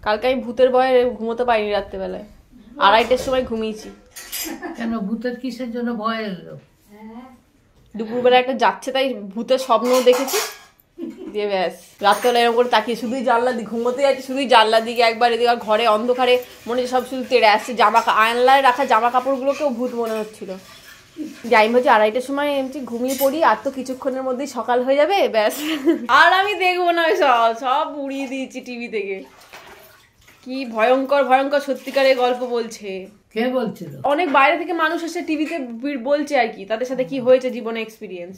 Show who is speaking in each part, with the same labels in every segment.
Speaker 1: কালকে আমি ভূতের ভয়ে ঘুমোতে পারিনি রাত্রেবেলায়, 2:30টার সময় ঘুমিয়েছি।
Speaker 2: কেন ভূতের কিসের জন্য ভয় এলো?
Speaker 1: দুপুরবেলা একটা যাচ্ছে তাই ভূতের স্বপ্ন দেখেছি, দিয়ে ব্যাস রাত্রেবেলা এরকম করে তাকিয়ে শুধুই জানলা দিকে ঘুমোতে যাচ্ছি, শুধুই জানলা দিকে একবার এদিকে, আর ঘরে অন্ধকারে মনে সব শুধু তেড়ে আসছে, আয়নায় রাখা জামা কাপড়গুলোকেও ভূত মনে হচ্ছিল। যে আমি বলছি 2:30টার সময় এমনি ঘুমিয়ে পড়ি, আর তো কিছুক্ষণের মধ্যেই সকাল হয়ে যাবে, ব্যাস আর আমি দেখবো না, সব উড়িয়ে দিয়েছি টিভি থেকে। কি ভয়ঙ্কর ভয়ঙ্কর সত্যিকারের গল্প বলছে।
Speaker 2: কে বলছিল?
Speaker 1: অনেক বাইরে থেকে মানুষ এসে টিভিতে বলছে আর কি, তাদের সাথে কি হয়েছে জীবনে এক্সপিরিয়েন্স।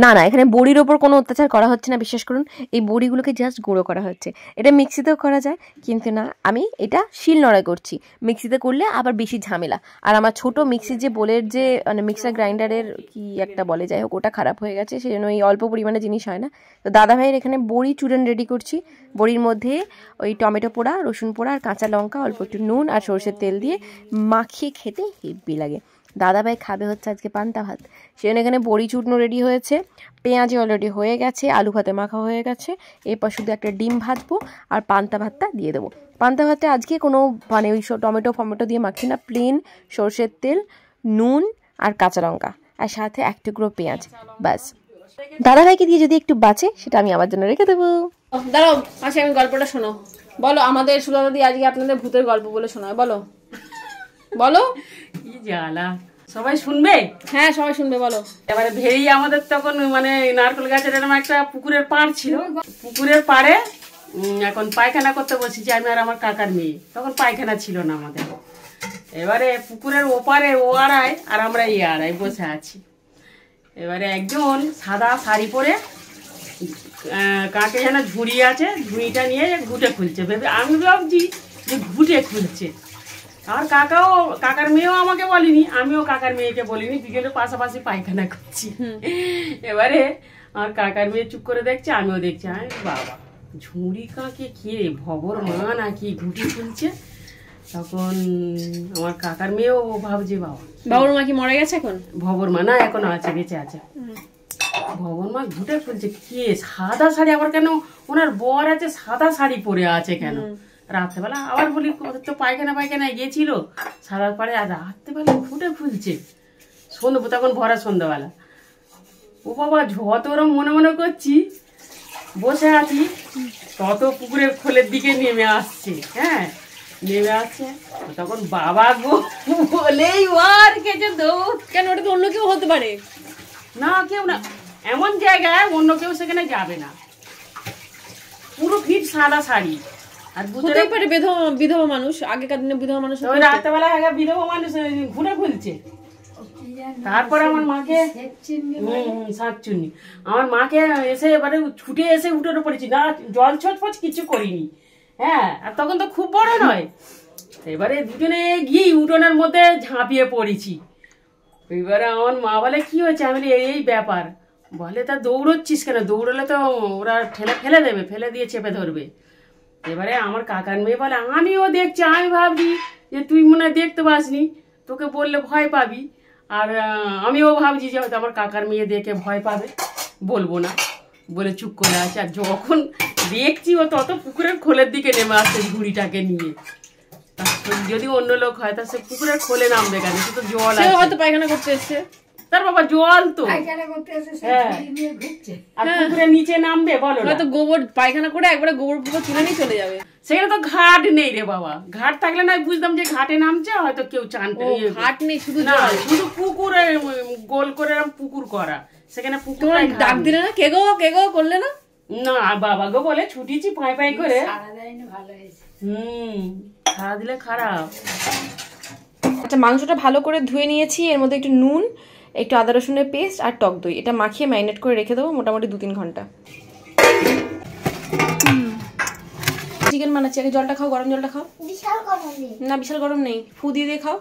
Speaker 1: না না, এখানে বড়ির ওপর কোনো অত্যাচার করা হচ্ছে না, বিশ্বাস করুন। এই বড়িগুলোকে জাস্ট গুঁড়ো করা হচ্ছে। এটা মিক্সিতেও করা যায়, কিন্তু না, আমি এটা শিলনোড়ায় করছি। মিক্সিতে করলে আবার বেশি ঝামেলা। আর আমার ছোট মিক্সির যে বোলের যে মানে মিক্সার গ্রাইন্ডারের কি একটা বলে, যাই হোক, ওটা খারাপ হয়ে গেছে, সেই জন্য এই অল্প পরিমাণে জিনিস হয় না। তো দাদা ভাইয়ের এখানে বড়ি চূরণ রেডি করছি। বড়ির মধ্যে ওই টমেটো পোড়া, রসুন পোড়া আর কাঁচা লঙ্কা, অল্প একটু নুন আর সরষের তেল দিয়ে মাখিয়ে খেতে হেব্বি লাগে। দাদাভাই খাবে হচ্ছে আজকে পান্তা ভাত, সেজন্য এখানে বড়ি চূর্ণ রেডি হয়েছে, পেঁয়াজ অলরেডি হয়ে গেছে, আলু ভাতে মাখা হয়ে গেছে। এরপর শুধু একটা ডিম ভাজবো আর পান্তা ভাতটা দিয়ে দেবো। পান্তা ভাতে আজকে কোনো মানে ওই টমেটো ফমেটো দিয়ে মাখি না, প্লেন সরষের তেল, নুন আর কাঁচা লঙ্কা, আর সাথে এক টুকরো পেঁয়াজ, ব্যাস। দাদাভাইকে দিয়ে যদি একটু বাঁচে সেটা আমি আমার জন্য রেখে দেবো। দাঁড়াও, আচ্ছা আমি গল্পটা শোনো। বলো, আমাদের সুলতাদি আজকে আপনাদের ভূতের গল্প বলে শোনায়, বলো বলো।
Speaker 3: কি জ্বালা, সবাই শুনবে?
Speaker 1: হ্যাঁ সবাই শুনবে, বলো।
Speaker 3: এবারে ভেরি আমাদের তখন মানে নারকেল গাছের এরকম একটা পুকুরের পাড় ছিল, পুকুরের পাড়ে এখন পায়খানা করতে বসেছি আমি আর আমার কাকার মেয়ে। তখন পায়খানা ছিল না আমাদের। এবারে পুকুরের ওপারে ও আড়াই আর আমরা এই আড়াই বসে আছি। এবারে একজন সাদা শাড়ি পরে কাকে যেন ঝুড়ি আছে, ঝুড়িটা নিয়ে ঘুটে খুলছে। ভেবে আমি ভাবছি যে ঘুটে খুলছে। আর কাকার মেয়েও আমাকে বলেনি, আমিও কাকার মেয়েকে বলিনি, দুজনের পাশাপাশি পায়খানা করছি। এবারে আমার কাকার মেয়ে চুপ করে দেখছে, আমিও দেখছি। আমি বাবা, ঝুড়ি কাকে কে ভবর মা নাকি ঘুটি খুলছে। তখন আমার কাকার মেয়েও ভাবছে বাবা,
Speaker 1: বাবুর মা কি মরে গেছে এখন?
Speaker 3: ভবর মা না, এখনো আছে, বেঁচে আছে। ভবর মা ঘুটে খুলছে, কে সাদা শাড়ি, আবার কেন ওনার বর আছে সাদা শাড়ি পরে আছে কেন রাত্রেবেলা? আবার বলি তো পায়খানায় গেছিল সাদা পাড়ে, আর রাত্রেবেলা ঘুটে খুলছে। সন্ধ্যে তখন ভরা সন্ধ্যাবেলা। ও বাবা, যত ওরম মনে মনে করছি বসে আছি, তত পুকুরের খোলের দিকে নেমে আসছে। হ্যাঁ, নেমে আসছে, তখন বাবা গো বলেই ওর কেটে দৌড়।
Speaker 1: কেন, ওটা তো অন্য কেউ হতে পারে।
Speaker 3: না, কেউ না, এমন জায়গায় অন্য কেউ সেখানে যাবে না, পুরো ফিট সাদা শাড়ি। আর
Speaker 1: হতেই পারে বিধবা মানুষ, আগেকার দিনে বিধবা মানুষ
Speaker 3: রাত্রেবেলা বিধবা মানুষ ঘুরে খুলছে। তারপরে আমার মাকে শাকচুন্নি, আমার মাকে এসে এবারে ছুটে এসে উঠোনে পড়েছি, না জল ছচপচ কিছু করিনি। হ্যাঁ, আর তখন তো খুব বড় নয়। এবারে দুজনে গিয়ে উঠোনের মধ্যে ঝাঁপিয়ে পড়েছি। এবারে আমার মা বলে কি হয়েছে, আমি এই ব্যাপার। বলে তা দৌড়চ্ছিস কেন? দৌড়লে তো ওরা ফেলে দেবে, ফেলে দিয়ে চেপে ধরবে। এবারে আমার কাকার মেয়ে বলে আমিও দেখছি, আমি ভাবছি যে তুই মনে হয় দেখতে পাসনি, তোকে বললে ভয় পাবি। আর আমিও ভাবছি যে হয়তো আমার কাকার মেয়ে দেখে ভয় পাবে, বলবো না বলে চুপ করে আছে। আর যখন দেখছি ও তত পুকুরের খোলের দিকে নেমে আসছে ঝুড়িটাকে নিয়ে। যদি অন্য লোক হয় তা সে পুকুরের খোলে নামবে কেন? সে তো জল আছে,
Speaker 1: হয়তো পায়খানা করতে এসছে।
Speaker 3: তার বাবা জল তো, আর পুকুরের নিচে নামবে বলো?
Speaker 1: হয়তো গোবর পায়খানা করে একবারে গোবর পুকুর তুলে নিয়ে চলে যাবে।
Speaker 3: সেখানে তো ঘাট নেই রে বাবা, ঘাট থাকলে না বুঝতাম যে ঘাটে নামছে, হয়তো কেউ চান।
Speaker 1: ঘাট নেই, শুধু
Speaker 3: শুধু পুকুরে গোল করে পুকুর করা, সেখানে পুকুর
Speaker 1: ডাক দিলে না, কে গো করলে না?
Speaker 3: না বাবা গো বলে ছুটিছি পাই করে। সারা দিলে খারাপ।
Speaker 1: আচ্ছা, মাংসটা ভালো করে ধুয়ে নিয়েছি, এর মধ্যে একটু নুন, একটু আদা রসুনের পেস্ট আর টক দই, এটা মাখিয়ে ম্যারিনেট করে রেখে দেবো মোটামুটি 2-3 ঘন্টা। চিকেন বানাচ্ছি, আগে জলটা খাও, গরম জলটা খাও। না বিশাল গরম নেই, ফু দিয়ে খাও।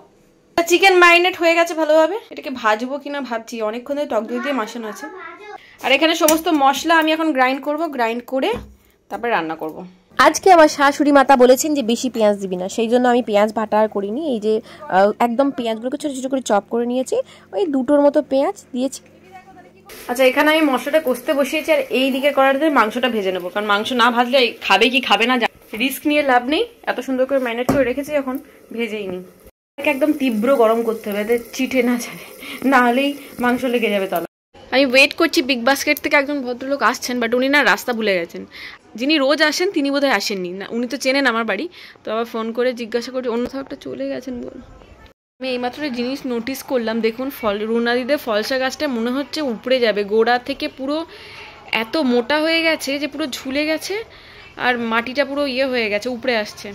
Speaker 1: চিকেন ম্যারিনেট হয়ে গেছে ভালোভাবে, এটাকে ভাজবো কিনা ভাবছি, অনেকক্ষণ ধরে টক দই দিয়ে মাখানো আছে। আর এখানে সমস্ত মশলা আমি এখন গ্রাইন্ড করে তারপরে রান্না করব। আজকে আমার শাশুড়ি মাতা বলেছেন যে বেশি পেঁয়াজ দিবি না, সেই জন্য আমি পেঁয়াজ বাটা আর করিনি। এই যে একদম পেঁয়াজগুলোকে ছোটো ছোটো করে চপ করে নিয়েছি, ওই 2টোর মতো পেঁয়াজ দিয়েছি। আচ্ছা, এখানে আমি মশলাটা কষতে বসিয়েছি, আর এই দিকে করাতে মাংসটা ভেজে নেবো, কারণ মাংস না ভাজলে খাবে কি খাবে না, রিস্ক নিয়ে লাভ নেই। এত সুন্দর করে ম্যারিনেট করে রেখেছি, এখন ভেজেই নি। একদম তীব্র গরম করতে হবে যাতে চিটে না যাবে, না হলেই মাংস লেগে যাবে তলা। আমি ওয়েট করছি, বিগ বাস্কেট থেকে একজন ভদ্রলোক আসছেন, বাট উনি না রাস্তা ভুলে গেছেন। যিনি রোজ আসেন তিনি বোধহয় আসেননি, না উনি তো চেনেন আমার বাড়ি, তো আবার ফোন করে জিজ্ঞাসা করছি অন্যথাও একটা চলে গেছেন বল। আমি এইমাত্র জিনিস নোটিস করলাম, দেখুন রুনাদিদের ফলসা গাছটা মনে হচ্ছে উপড়ে যাবে, গোড়া থেকে পুরো এত মোটা হয়ে গেছে যে পুরো ঝুলে গেছে, আর মাটিটা পুরো ইয়ে হয়ে গেছে, উপড়ে আসছে।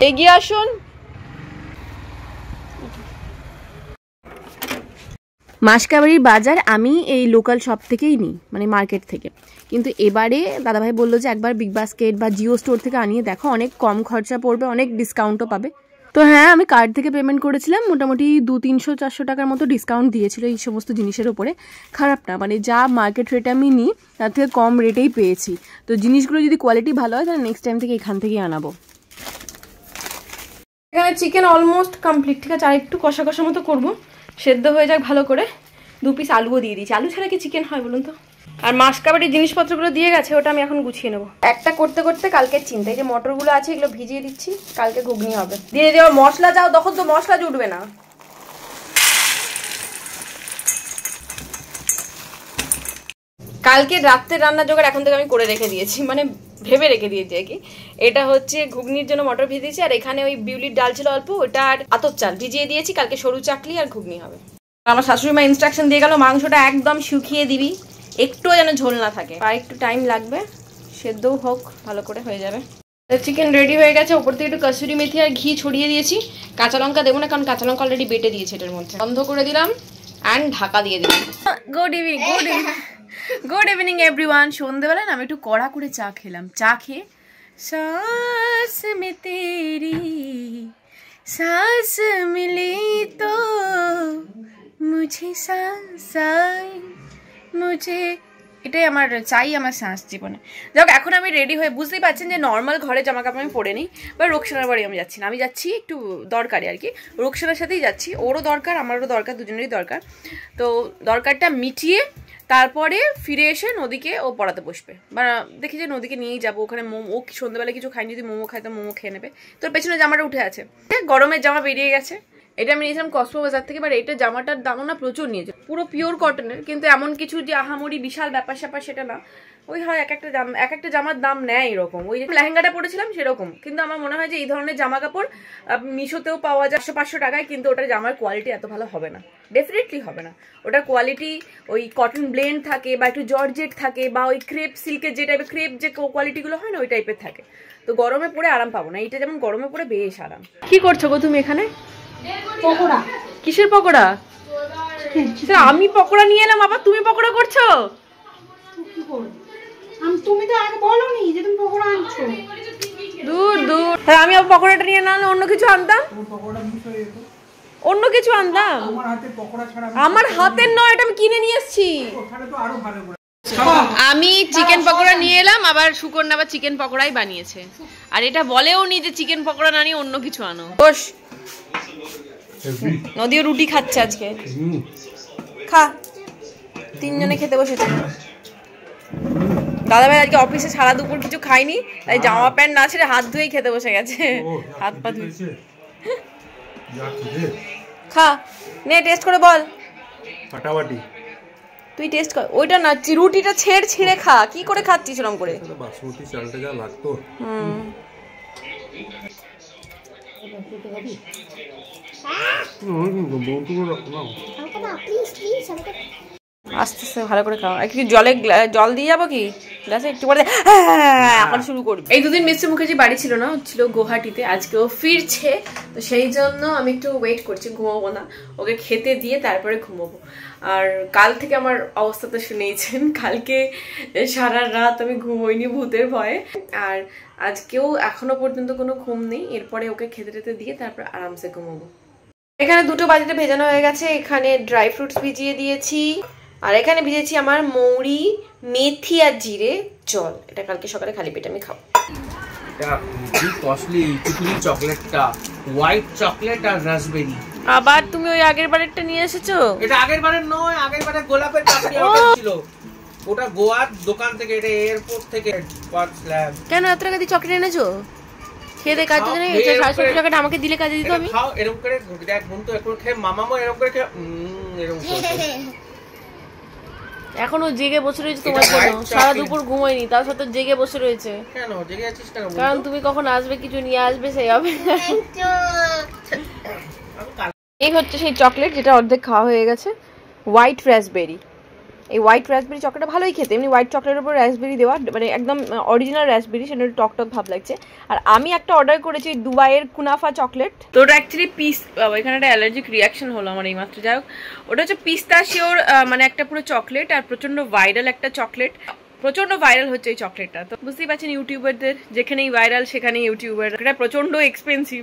Speaker 1: এগিয়ে আসুন। মাসকাবাড়ির বাজার আমি এই লোকাল শপ থেকেই নিই, মানে মার্কেট থেকে, কিন্তু এবারে দাদাভাই বললো যে একবার বিগ বাস্কেট বা জিও স্টোর থেকে আনিয়ে দেখো, অনেক কম খরচা পড়বে, অনেক ডিসকাউন্টও পাবে। তো হ্যাঁ, আমি কার্ড থেকে পেমেন্ট করেছিলাম, মোটামুটি 200-300-400 টাকার মতো ডিসকাউন্ট দিয়েছিল এই সমস্ত জিনিসের ওপরে। খারাপ না, মানে যা মার্কেট রেটে আমি নিই তার থেকে কম রেটেই পেয়েছি। তো জিনিসগুলো যদি কোয়ালিটি ভালো হয় তাহলে নেক্সট টাইম থেকে এখান থেকেই আনাবো। এখানে চিকেন অলমোস্ট কমপ্লিট, ঠিক আছে, আর একটু কষা কষা মতো করবো, সেদ্ধ হয়ে যাক ভালো করে। 2 পিস আলুও দিয়ে দিয়েছি, আলু ছাড়া কি চিকেন হয় বলুন তো। আর মাসকাবাড়ির জিনিসপত্রগুলো দিয়ে গেছে, ওটা আমি এখন গুছিয়ে নেবো। একটা করতে করতে কালকের চিন্তা, এই যে মটরগুলো আছে এগুলো ভিজিয়ে দিচ্ছি, কালকে ঘুগনি হবে। দিয়ে দেওয়া মশলা যাও, তখন তো মশলা জুটবে না। কালকে রাত্রে রান্নার জোগাড় এখন থেকে আমি করে রেখে দিয়েছি, মানে ভেবে রেখে দিয়েছি আর কি। এটা হচ্ছে ঘুগনির জন্য মটর ভিজিয়েছি, আর এখানে ওই বিউলির ডাল ছিল অল্প, ওটা আর আতপ চাল ভিজিয়ে দিয়েছি, কালকে সরু চাকলি আর ঘুগনি হবে। আমার শাশুড়ি মা ইনস্ট্রাকশন দিয়ে গেল, মাংসটা একদম শুকিয়ে দিবি, একটুও যেন ঝোল না থাকে, আর একটু টাইম লাগবে, সেদ্ধও হোক, ভালো করে হয়ে যাবে। চিকেন রেডি হয়ে গেছে, ওপর থেকে একটু কসুরি মেথি আর ঘি ছড়িয়ে দিয়েছি। কাঁচা লঙ্কা দেবো না, কারণ কাঁচা লঙ্কা অলরেডি বেটে দিয়েছে এটার মধ্যে। বন্ধ করে দিলাম অ্যান্ড ঢাকা দিয়ে দিলাম। Good evening everyone. সন্ধ্যেবেলায় না আমি একটু কড়া করে চা খেলাম। চা খেয়ে सांस में तेरी सांस मिली तो मुझे सांस आई मुझे, এটাই আমার চাই আমার শ্বাস জীবনে। যাক, এখন আমি রেডি হয়ে, বুঝতেই পারছেন যে নর্মাল ঘরে জামা কাপড় আমি পরে নিই, বা রোকসানার বাড়ি আমি যাচ্ছি না, আমি যাচ্ছি একটু দরকারি আর কি, রোকসানার সাথেই যাচ্ছি, ওরও দরকার আমারও দরকার, দুজনেরই দরকার। তো দরকারটা মিটিয়ে তারপরে ফিরে এসে নদীকে ও পড়াতে বসবে, বা দেখি যে নদীকে নিয়েই যাবো, ওখানে ও সন্ধ্যাবেলা কিছু খাইনি, যদি মোমো খাই তো মোমো খেয়ে নেবে। তোর পেছনে জামাটা উঠে আছে, গরমের জামা বেরিয়ে গেছে, এটা আমি নিয়েছিলাম কসমো বাজার থেকে, বাট এটা জামাটার দামও না প্রচুর নিয়েছে, পুরো পিওর কটনের, কিন্তু এমন কিছু যে আহামরি বিশাল ব্যাপার স্যাপার সেটা না, ওই হয় এক একটা জামার দাম নেয় এরকম। ওই যে লেহেঙ্গাটা পরেছিলাম সেরকম, কিন্তু আমার মনে হয় যে এই ধরনের জামা কাপড় মিশোতেও পাওয়া যায় 100-500 টাকায়, কিন্তু ওটার জামার কোয়ালিটি এত ভালো হবে না, ডেফিনেটলি হবে না। ওটার কোয়ালিটি ওই কটন ব্লেন্ড থাকে, বা একটু জর্জেট থাকে, বা ওই ক্রেপ সিল্কের যে টাইপের ক্রেপ যে কোয়ালিটিগুলো হয় না, ওই টাইপের থাকে, তো গরমে পরে আরাম পাবো না। এইটা যেমন গরমে পরে বেশ আরাম। কি করছো গো তুমি এখানে?
Speaker 3: পকোড়া।
Speaker 1: কিসের পকোড়া? আমি পকোড়া নিয়ে এলাম, আবার তুমি পকোড়া করছো?
Speaker 3: তুমি তো আগে বলোনি যে তুমি পকোড়া আনছো।
Speaker 1: দূর দূর, আমি আবার পকোড়াটা নিয়ে না অন্য কিছু আনতাম, অন্য কিছু আনতাম। আমার হাতের নয়, এটা আমি কিনে নিয়ে এসেছি। আমি চিকেন পকোড়া নিয়ে এলাম, আবার সুকন্যা আবার চিকেন পকোড়াই বানিয়েছে, আর এটা বলেও নি যে চিকেন পকোড়া না নিয়ে অন্য কিছু আনো। বস, নদীও রুটি খাচ্ছে আজকে, খা। 3 জনে খেতে বসেছে। দাদাভাই আজকে অফিসে সারা দুপুর কিছু খাইনি, তাই জামা প্যান্ট না ছেড়ে হাত ধুয়েই খেতে বসে গেছে, হাত পা ধুয়ে। খা, নে টেস্ট করে বল। ফাটাফাটি তুই টেস্ট কর। ওইটা না, রুটিটা ছিঁড়ে খা। কি করে খাচ্ছিস এরকম করে? বাসমতি চালটা যা লাগতো। আস্তে আস্তে ভালো করে খাও। একটু জল দিয়ে যাবো কি গ্লাসে? একটু পরে এখন শুরু করবি। এই 2 দিন মিস্টার মুখার্জি বাড়ি ছিল না, ছিল গুয়াহাটিতে, আজকেও ফিরছে, তো সেই জন্য আমি একটু ওয়েট করছি, ঘুমাবো না, ওকে খেতে দিয়ে তারপরে ঘুমাবো। আর কাল থেকে আমার অবস্থা তো শুনেইছেন, কালকে সারা রাত আমি ঘুমোইনি ভূতের ভয়ে, আর আজকেও এখনো পর্যন্ত কোনো ঘুম নেই। এরপরে ওকে খেতে টেতে দিয়ে তারপর আরামসে ঘুমাবো। এখানে 2টো বাটিতে ভেজানো হয়ে গেছে, এখানে ড্রাই ফ্রুটস ভিজিয়ে দিয়েছি, আর এখানে ভিজেছি আমার মৌরি, মেথি আর জিরে জল। এটা কালকে সকালে খালি পেটে আমি খাবো।
Speaker 4: এটা খুবই কস্টলি চুকুলি চকলেটটা, হোয়াইট চকলেট আর রাসবেরি।
Speaker 1: আবার তুমি ওই আগের বারেরটা নিয়ে এসেছো?
Speaker 4: এটা আগের বারের নয়, আগের বারে গোলাপের পাপড়ি অর্ডার ছিল, ওটা গোয়ার দোকান থেকে, এটা এয়ারপোর্ট থেকে পাঠালাম।
Speaker 1: কেন এত টাকা দিয়ে চকলেট এনেছো? খেয়ে দে কাজে দেয়, এটা 750 টাকাটা আমাকে দিলে কাজে দিত আমি।
Speaker 4: খাও এরকম করে, দেখ বন্ধু একবার খেয়ে মামামো এরকম করে খেয়ে এরকম করে।
Speaker 1: এখনো জেগে বসে রয়েছে তোমার জন্য, সারা দুপুর ঘুমাইনি, তার সাথে জেগে বসে রয়েছে।
Speaker 4: কেন জেগে আছিস কেন?
Speaker 1: কারণ তুমি কখন আসবে, কিছু নিয়ে আসবে, সেই হবে। এই হচ্ছে সেই চকলেট যেটা অর্ধেক খাওয়া হয়ে গেছে, হোয়াইট রাসবেরি। এই হোয়াইট রাসবেরি চকলেটটা ভালোই খেতে, এমনি হোয়াইট চকলেটের উপর রাসবেরি দেওয়া, মানে একদম অরিজিনাল রাসবেরি, সেটা টক টক ভাব লাগছে। আর আমি একটা অর্ডার করেছি দুবাইয়ের কুনাফা চকলেট, তো ওটা অ্যাকচুয়ালি এখানে একটা অ্যালার্জিক রিয়াকশন হলো আমার এইমাত্র। যাই হোক, ওটা হচ্ছে পিস্তাশিওর, মানে একটা পুরো চকলেট, আর প্রচন্ড ভাইরাল একটা চকলেট, প্রচন্ড ভাইরাল হচ্ছে এই চকলেটটা। তো বুঝতেই পারছেন ইউটিউবারদের, যেখানেই ভাইরাল সেখানেই ইউটিউবার। এটা প্রচন্ড এক্সপেন্সিভ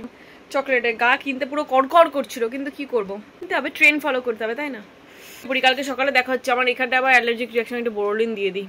Speaker 1: চকলেটের, গা কিনতে পুরো কড়কড় করছিল, কিন্তু কি করবো, কিন্তু হবে ট্রেন্ড ফলো করতে হবে, তাই না? কালকে সকালে দেখা হচ্ছে। আমার এখানটা আবার অ্যালার্জিক রিয়াকশন, একটু বোরোলিন দিয়ে দিই।